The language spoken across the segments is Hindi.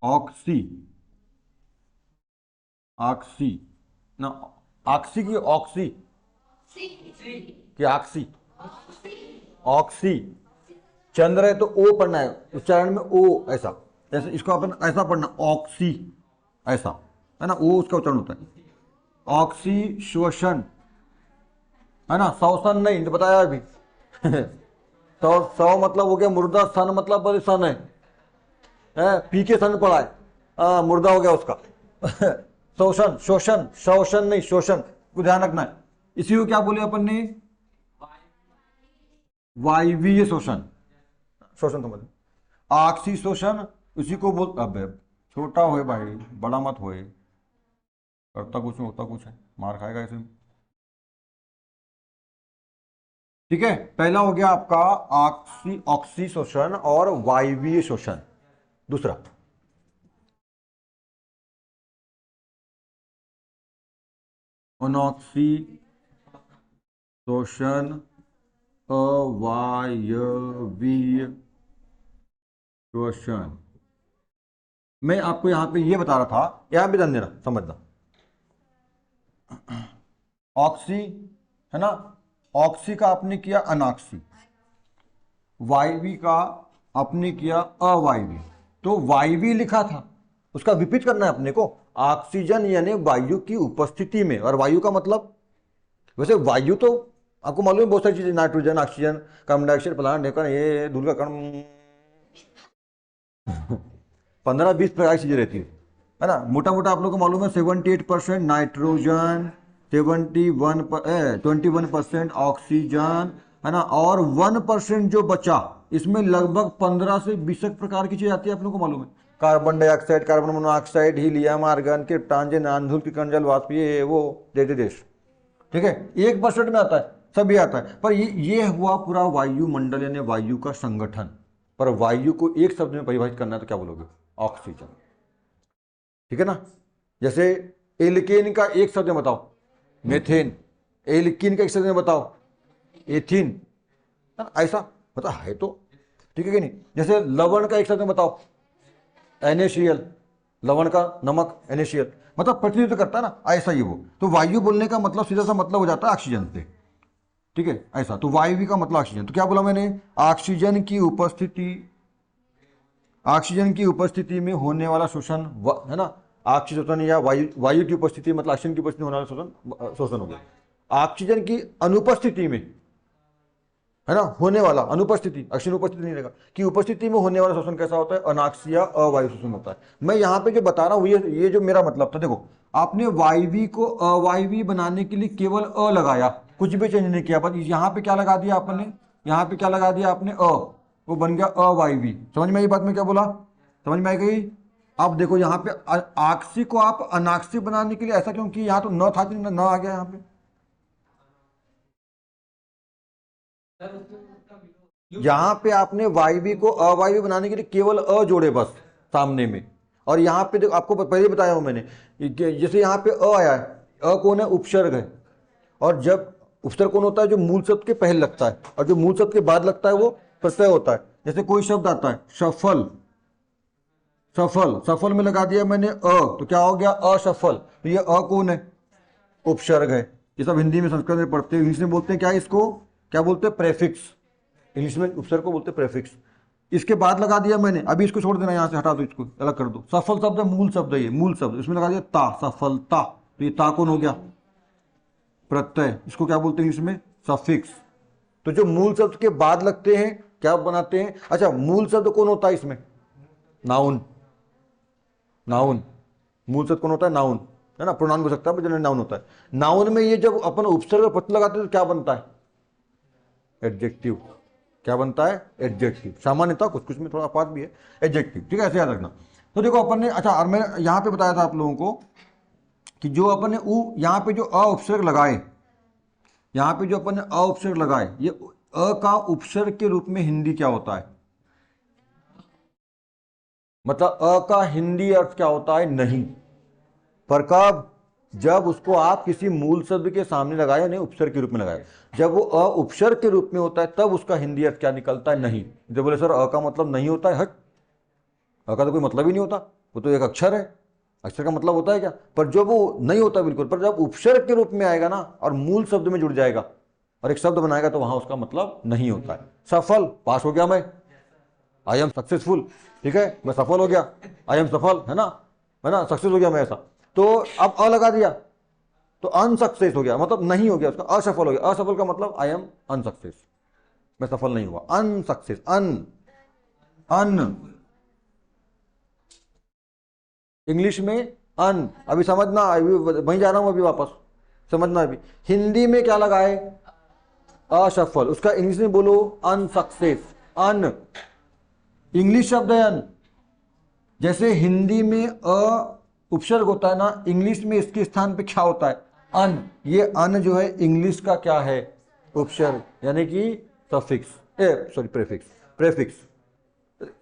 ऑक्सी, ऑक्सी ना, ऑक्सी की ऑक्सी की ऑक्सी, ऑक्सी। चंद्र है तो ओ पढ़ना है, उच्चारण में ओ ऐसा, ऐसे इसको अपन ऐसा पढ़ना ऑक्सी, ऐसा है ना, ओ उसका उच्चारण होता है। ऑक्सी श्वसन है ना, श्वसन नहीं तो बताया अभी। सौ मतलब हो गया मुर्दा, सन मतलब बड़े सन है पी के सन पड़ा है, मुर्दा हो गया उसका। शोषण, शोषण, शोषण नहीं शोषण को ध्यान रखना है। इसी को क्या बोले अपन ने, वायवीय शोषण, शोषण समझ, आक्सी शोषण उसी को बोल, अब छोटा होए भाई, बड़ा मत होए, करता कुछ नहीं होता कुछ है, मार खाएगा ऐसे में। ठीक है, पहला हो गया आपका ऑक्सी, ऑक्सी शोषण और वायवीय शोषण। दूसरा अनॉक्सी शोषण, अवायवीय शोषण। मैं आपको यहां पे ये बता रहा था, यहां भी ध्यान देना समझना। ऑक्सी है ना, ऑक्सी का आपने किया अनाक्सी, वायवी का आपने किया अवायवी, तो वायवी लिखा था, उसका विपरीत करना है अपने को, ऑक्सीजन यानी वायु की उपस्थिति में। और वायु का मतलब, वैसे वायु तो आपको मालूम है बहुत सारी चीजें, नाइट्रोजन, ऑक्सीजन, कार्बन डाइऑक्साइड, फलाना ढेकन, ये धूल का कण, 15-20 प्रकार की चीजें रहती है ना। मोटा मोटा आप लोगों को मालूम है 78% नाइट्रोजन, 21% ऑक्सीजन है ना, और 1% जो बचा, इसमें लगभग 15 से 20 प्रकार की चीज आती है, आप लोगों को मालूम है। Carbon dioxide, carbon monoxide, helium, argon, krypton, xenon, धूल की कण, जल वाष्प, ये वो देश। ठीक है, 1% में आता है, सभी आता है, पर ये हुआ पूरा वायुमंडल यानी वायु का संगठन। पर वायु को एक शब्द में परिभाषित करना है तो क्या बोलोगे, ऑक्सीजन। ठीक है ना, जैसे एल्केन का एक शब्द में बताओ, मेथेन। एल्कीन का एक शब्द में बताओ, एथीन, है ना, ऐसा मतलब है तो। ठीक है कि नहीं, जैसे लवण का एक शब्द में बताओ, NaCl, लवण का नमक NaCl, मतलब प्रतिनिधित्व करता है ना, ऐसा ही वो। तो वायु बोलने का मतलब सीधा सा मतलब हो जाता है ऑक्सीजन से। ठीक है, ऐसा तो वायु का मतलब ऑक्सीजन, तो क्या बोला मैंने, ऑक्सीजन की उपस्थिति, ऑक्सीजन की उपस्थिति में होने वाला शोषण है ना, ऑक्सीजन या वायु की उपस्थिति मतलब ऑक्सीजन की उपस्थिति में होने वाला शोषण, शोषण हो गया। ऑक्सीजन की अनुपस्थिति में है ना होने वाला, अनुपस्थिति, ऑक्सीजन उपस्थिति नहीं रहेगा, कि उपस्थिति में होने वाला शोषण कैसा होता है, अनाक्सिया अवायु शोषण होता है। मैं यहाँ पे जो बता रहा हूँ ये जो मेरा मतलब था, देखो आपने वायवी को अवायवी बनाने के लिए केवल अ लगाया, कुछ भी चेंज नहीं किया, बस यहाँ पे क्या लगा दिया आपने, यहाँ पे क्या लगा दिया आपने, वो बन गया अवायवी। समझ में आई बात में क्या बोला, समझ में आई गई। अब देखो यहाँ पे आक्सी को आप अनाक्सी बनाने के लिए ऐसा क्यों, कि यहाँ तो न था, न आ गया यहाँ पे। यहाँ पे आपने वायवी को अवायवी बनाने के लिए केवल अ जोड़े बस सामने में। और यहाँ पे देखो, आपको पहले बताया हूं मैंने, जैसे यहाँ पे अ आया है, अ कौन है, उपसर्ग है। और जब उपसर्ग कौन होता है, जो मूल शब्द के पहले लगता है, और जो मूल शब्द के बाद लगता है वो प्रत्यय होता है। जैसे कोई शब्द आता है सफल, सफल, सफल में लगा दिया मैंने तो क्या हो गया, असफल। तो ये कौन है, उपसर्ग है। ये सब हिंदी में, संस्कृत में पढ़ते हैं, इंग्लिश में बोलते हैं क्या इसको, क्या बोलते हैं, प्रेफिक्स। इंग्लिश में उपसर्ग को बोलते हैं प्रेफिक्स। इसके बाद लगा दिया मैंने, अभी इसको छोड़ देना, यहां से हटा दो, इसको अलग कर दो। सफल शब्द है, मूल शब्द है, ये मूल शब्द, इसमें लगा दिया ता, सफलता। तो ये ता कौन हो गया, प्रत्यय, इसको क्या बोलते हैं इंग्लिश में, सफिक्स। तो जो मूल शब्द के बाद लगते हैं क्या बनाते हैं, अच्छा मूल शब्द कौन होता है इसमें, नाउन, नाउन, मूल शब्द कौन होता है, नाउन, है ना, प्रोनाउन हो सकता है जनरल नाउन होता है। नाउन में ये जब अपन उपसर्ग प्रत्यय लगाते हैं तो क्या बनता है, एडजेक्टिव। क्या बनता है, एडजेक्टिव। सामान्यता कुछ कुछ में थोड़ा पात भी है, एडजेक्टिव। ठीक है, ऐसे याद रखना। तो देखो अपन ने, अच्छा और मैं यहाँ पे बताया था आप लोगों को कि जो अपन ने यहाँ पे जो अ उपसर्ग लगाए, यहाँ पे जो अपन ने अ उपसर्ग लगाए, ये अ का उपसर्ग के रूप में हिंदी क्या होता है, मतलब अ का हिंदी अर्थ क्या होता है, नहीं। पर कब, जब उसको आप किसी मूल शब्द के सामने लगाए, नहीं उपसर्ग के रूप में लगाए। जब वो अ उपसर्ग के रूप में होता है तब उसका हिंदी अर्थ क्या निकलता है, नहीं। जब बोले सर अ का मतलब नहीं होता है, हट, अ का तो कोई मतलब ही नहीं होता, वो तो एक अक्षर है, अक्षर का मतलब होता है क्या, पर जब वो नहीं होता बिल्कुल, पर जब उपसर्ग के रूप में आएगा ना और मूल शब्द में जुड़ जाएगा और एक शब्द बनाएगा तो वहां उसका मतलब नहीं होता है। सफल, पास हो गया मैं, आई एम सक्सेसफुल, ठीक है, मैं सफल हो गया, आई एम सफल, है ना, सक्सेस हो गया मैं, ऐसा। तो अब अ लगा दिया तो अनसक्सेस हो गया, मतलब नहीं हो गया, उसका असफल हो गया। असफल का मतलब आई एम अनसक्सेस, मैं सफल नहीं हुआ, अनसक्सेस, अन अन इंग्लिश में अन। अभी समझना, अभी वहीं जा रहा हूं अभी वापस, समझना। अभी हिंदी में क्या लगा है, असफल, उसका इंग्लिश में बोलो अनसक्सेस, अन, इंग्लिश शब्द है अन। जैसे हिंदी में अ उपसर्ग होता है ना, इंग्लिश में इसके स्थान पे क्या होता है, अन। ये अन जो है इंग्लिश का क्या है, उपसर्ग, यानी कि सफिक्स, सॉरी प्रेफिक्स, प्रेफिक्स।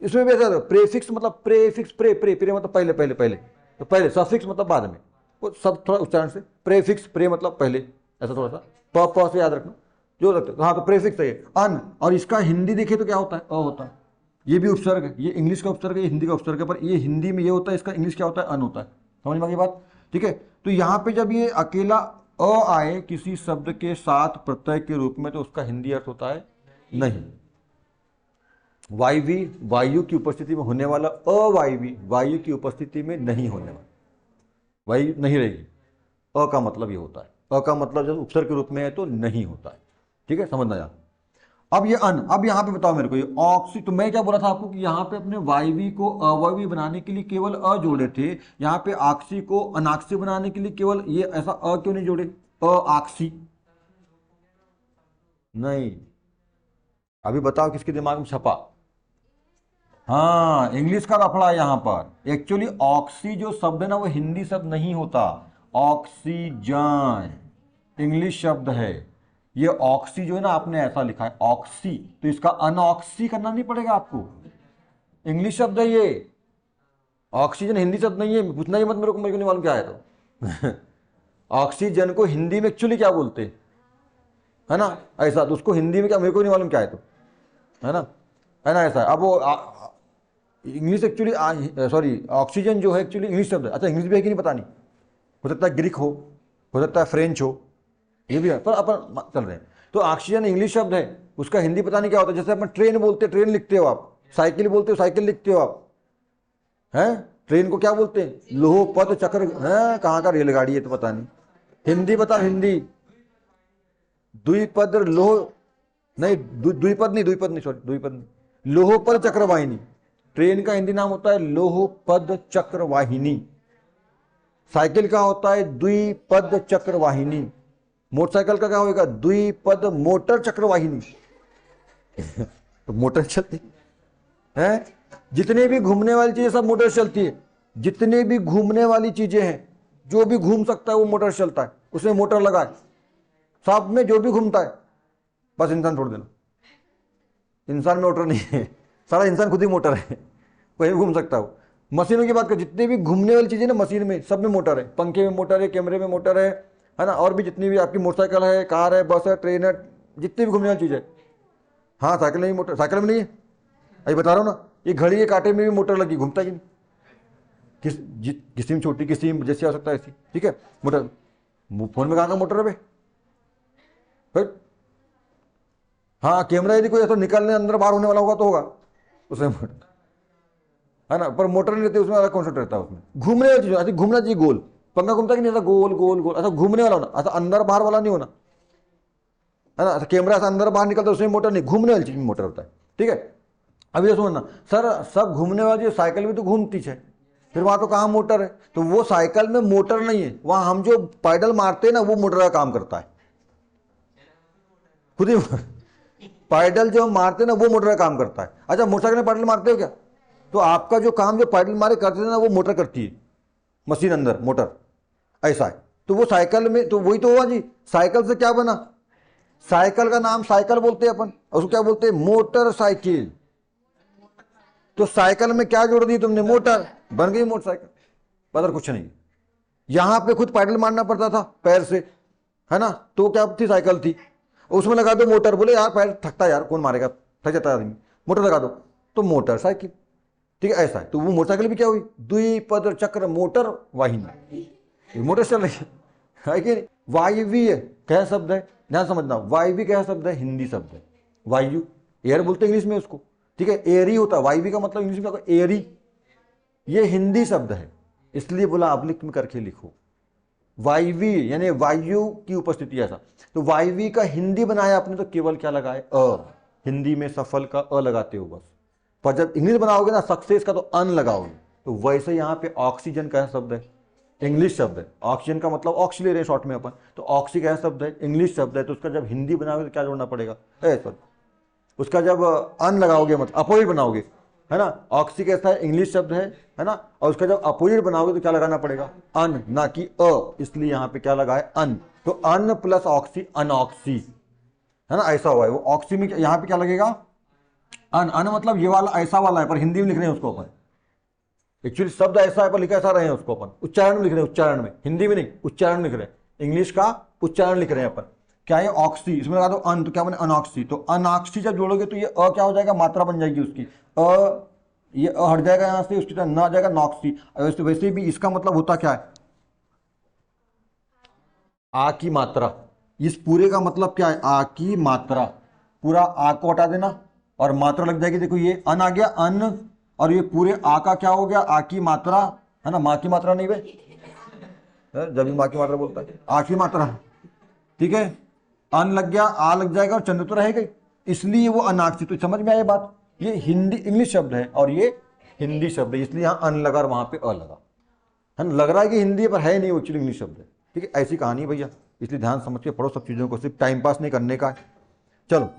इसमें भी ऐसा प्रेफिक्स मतलब प्रेफिक्स, प्रे मतलब पहले पहले पहले, तो पहले, सफिक्स मतलब बाद में, वो सब थोड़ा उच्चारण से, प्रेफिक्स, प्रे मतलब पहले, ऐसा थोड़ा सा प से याद रखना जो रखते, हाँ तो प्रेफिक्स है ये अन। और इसका हिंदी देखे तो क्या होता है, अ होता है। ये भी उपसर्ग है, ये इंग्लिश का उपसर्ग है, ये हिंदी का उपसर्ग है, पर ये हिंदी में ये होता है, इसका इंग्लिश क्या होता है, अन होता है। समझ में आ गई बात, ठीक है। तो यहाँ पे जब ये अकेला अ आए किसी शब्द के साथ प्रत्यय के रूप में, तो उसका हिंदी अर्थ होता है नहीं। वायवी, वायु की उपस्थिति में होने वाला, अवायवी, वायु की उपस्थिति में नहीं होने वाला, वायु नहीं रहेगी। अ का मतलब ये होता है, अ का मतलब जब उपसर्ग के रूप में है तो नहीं होता है, ठीक है, समझना यार। अब ये अन, अब यहां पे बताओ मेरे को, ये ऑक्सी, तो मैं क्या बोला था आपको कि यहां पे अपने वायवी को अवायवी बनाने के लिए केवल अ जोड़े थे, यहां पे आक्सी को अनाक्सी बनाने के लिए केवल ये ऐसा अ क्यों नहीं जोड़े, अ आक्सी, नहीं। अभी बताओ किसके दिमाग में छपा, हाँ, इंग्लिश का लफड़ा है यहां पर। एक्चुअली ऑक्सी जो शब्द है ना, वो हिंदी शब्द नहीं होता, ऑक्सीजन इंग्लिश शब्द है। ये ऑक्सी जो है ना, आपने ऐसा लिखा है ऑक्सी, तो इसका अनऑक्सी करना नहीं पड़ेगा आपको, इंग्लिश शब्द है ये। ऑक्सीजन हिंदी शब्द नहीं है, पूछना ही मत मेरे को नहीं मालूम क्या है तो ऑक्सीजन को हिंदी में एक्चुअली क्या बोलते हैं, है ना, ऐसा, तो उसको हिंदी में क्या, मेरे को नहीं मालूम क्या है तो, है ना ऐसा। अब वो इंग्लिश एक्चुअली, सॉरी, ऑक्सीजन जो है एक्चुअली इंग्लिश शब्द है। अच्छा, इंग्लिश भी है कि नहीं पता नहीं, हो सकता है ग्रीक हो सकता है फ्रेंच हो, ये भी है, पर अपन चल रहे हैं। तो ऑक्सीजन इंग्लिश शब्द है, उसका हिंदी पता नहीं क्या होता है। जैसे अपन ट्रेन बोलते, ट्रेन लिखते हो आप, साइकिल बोलते हो, साइकिल लिखते हो आप, हैं, ट्रेन को क्या बोलते हैं, लोह पद चक्र, है कहाँ का रेलगाड़ी है तो पता नहीं, हिंदी बता, हिंदी, द्विपद लोह, नहीं द्विपद नहीं, द्विपद नहीं, सॉरी द्विपद नहीं, लोहपद चक्रवाहिनी, ट्रेन का हिंदी नाम होता है लोहपद चक्रवाहिनी। साइकिल का होता है द्विपद चक्रवाहिनी। मोटरसाइकिल का क्या होगा, द्विपद मोटर चक्रवाहिनी तो मोटर चलती है, जितने भी घूमने वाली चीजें सब मोटर चलती है, जितने भी घूमने वाली चीजें हैं, जो भी घूम सकता है वो मोटर चलता है, उसमें मोटर लगा है, सब में जो भी घूमता है। बस इंसान छोड़ देना, इंसान में मोटर नहीं है, सारा इंसान खुद ही मोटर है, कोई भी घूम सकता हो। मशीनों की बात कर, जितने भी घूमने वाली चीजें ना मशीन में, सब में मोटर है, पंखे में मोटर है, कैमरे में मोटर है ना, और भी जितनी भी आपकी मोटरसाइकिल है, कार है, बस है, ट्रेन है, जितनी भी घूमने वाली चीज है। हाँ, साइकिल में भी मोटर, साइकिल में नहीं है, अभी बता रहा हूँ ना, ये घड़ी के कांटे में भी मोटर लगी, घूमता कि नहीं, किसी में छोटी, किसी में जैसी आवश्यकता है ऐसी, ठीक है, मोटर। फोन में कहाँ का मोटर है भाई, हाँ, कैमरा यदि कोई ऐसा निकलने अंदर बाहर होने वाला होगा तो होगा उसमें मोटर, है ना, पर मोटर नहीं रहती उसमें, अलग कॉन्सेप्ट रहता है उसमें। घूमने वाली चीज ऐसी घूमना चाहिए गोल, पंखा घूमता कि नहीं, ऐसा गोल गोल गोल, ऐसा घूमने वाला होना, ऐसा अंदर बाहर वाला नहीं होना, है ना, ऐसा कैमरा ऐसा अंदर बाहर निकलता है उसमें मोटर नहीं, घूमने वाली चीज में मोटर होता है, ठीक है। अभी तो समझना सर, सब घूमने वाली साइकिल भी तो घूमती है, फिर वहां तो कहाँ मोटर है, तो वो साइकिल में मोटर नहीं है, वहां हम जो पैडल मारते हैं ना, वो मोटर का काम करता है खुद ही पैडल जो हम मारते हैं ना, वो मोटर का काम करता है। अच्छा, मोटरसाइकिल में पैडल मारते हो क्या, तो आपका जो काम जो पैडल मारे करते थे ना, वो मोटर करती है, मशीन अंदर मोटर, ऐसा है। तो वो साइकिल में तो वही तो हुआ जी, साइकिल से क्या बना, साइकिल का नाम साइकिल बोलते हैं अपन, और उसको क्या बोलते हैं, मोटरसाइकिल। तो साइकिल में क्या जोड़ दी तुमने, मोटर, बन गई मोटरसाइकिल, बदल कुछ नहीं। यहां पे खुद पैडल मारना पड़ता था पैर से, है ना, तो क्या थी, साइकिल थी, उसमें लगा दो मोटर, बोले यार पैर थकता है यार, कौन मारेगा, थक जाता है आदमी, मोटर लगा दो, तो मोटरसाइकिल। ठीक है, ऐसा है। तो वो मोटरसाइकिल भी क्या हुई, द्विपद चक्र मोटर वाहिनी, ये मोटर चल रही है कि नहीं। वायवीय क्या शब्द है, ध्यान समझना, वायवी क्या शब्द है, हिंदी शब्द है। वायु, एयर बोलते हैं इंग्लिश में उसको, ठीक है, एयरी होता है, वायवी का मतलब इंग्लिश में एयरी, ये हिंदी शब्द है, इसलिए बोला आप लिख में करके लिखो। वायवी यानी वायु की उपस्थिति, ऐसा। तो वायवी का हिंदी बनाया आपने तो केवल क्या लगाए, अ, हिंदी में सफल का अ लगाते हो बस। पर जब इंग्लिश बनाओगे ना सक्सेस का, तो अन लगाओगे। तो वैसे यहाँ पे ऑक्सीजन का शब्द है, इंग्लिश शब्द है। ऑक्सीजन का मतलब ऑक्सी ले रहे हैं शॉर्ट में अपन, तो ऑक्सी का शब्द है, इंग्लिश शब्द है। तो उसका जब हिंदी बनाओगे तो क्या जोड़ना पड़ेगा, सॉरी, उसका जब अन लगाओगे मतलब अपोजिट बनाओगे, है ना। ऑक्सी कैसा है, इंग्लिश शब्द है ना, और उसका जब अपोजिट बनाओगे तो क्या लगाना पड़ेगा, अन, ना कि अ, इसलिए यहाँ पे क्या लगा है, अन। तो अन प्लस ऑक्सी अनऑक्सी, है ना, ऐसा हुआ है। वो ऑक्सी में यहाँ पे क्या लगेगा, अन। अन मतलब ये वाला ऐसा वाला है, पर हिंदी में लिख रहे हैं उसको अपन, एक्चुअली शब्द ऐसा है पर लिखा ऐसा रहे हैं उसको अपन, उच्चारण में लिख रहे हैं, उच्चारण में, हिंदी में नहीं, उच्चारण लिख रहे हैं, इंग्लिश का उच्चारण लिख रहे हैं अपन। क्या है ऑक्सी, इसमें लगा दो अन, तो क्या बने अनऑक्सी। तो अनऑक्सी जब जोड़ोगे तो ये अ क्या हो जाएगा, मात्रा बन जाएगी उसकी, अ, ये अ हट जाएगा यहां से, उसकी तरह न आ जाएगा नॉक्सी। वैसे भी इसका मतलब होता क्या है, आ की मात्रा। इस पूरे का मतलब क्या है, आ की मात्रा। पूरा आ को हटा देना और मात्रा लग जाएगी। देखो ये अन आ गया, अन, और ये पूरे आ का क्या हो गया, आ की मात्रा, है ना, माँ की मात्रा नहीं बे, जब भी माँ की मात्रा बोलता है, आ की मात्रा, ठीक है। अन लग गया, आ लग जाएगा और चंद्र तो रहेगा ही, इसलिए वो अनाक्षी। तो समझ में आया बात, ये हिंदी इंग्लिश शब्द है और ये हिंदी शब्द है, इसलिए यहाँ अन लगा और वहां पे अ लगा, है ना। लग रहा है कि हिंदी है पर है नहीं, एक्चुअली इंग्लिश शब्द है, ठीक है। ऐसी कहानी है भैया, इसलिए ध्यान समझ के पढ़ो सब चीज़ों को, सिर्फ टाइम पास नहीं करने का है। चलो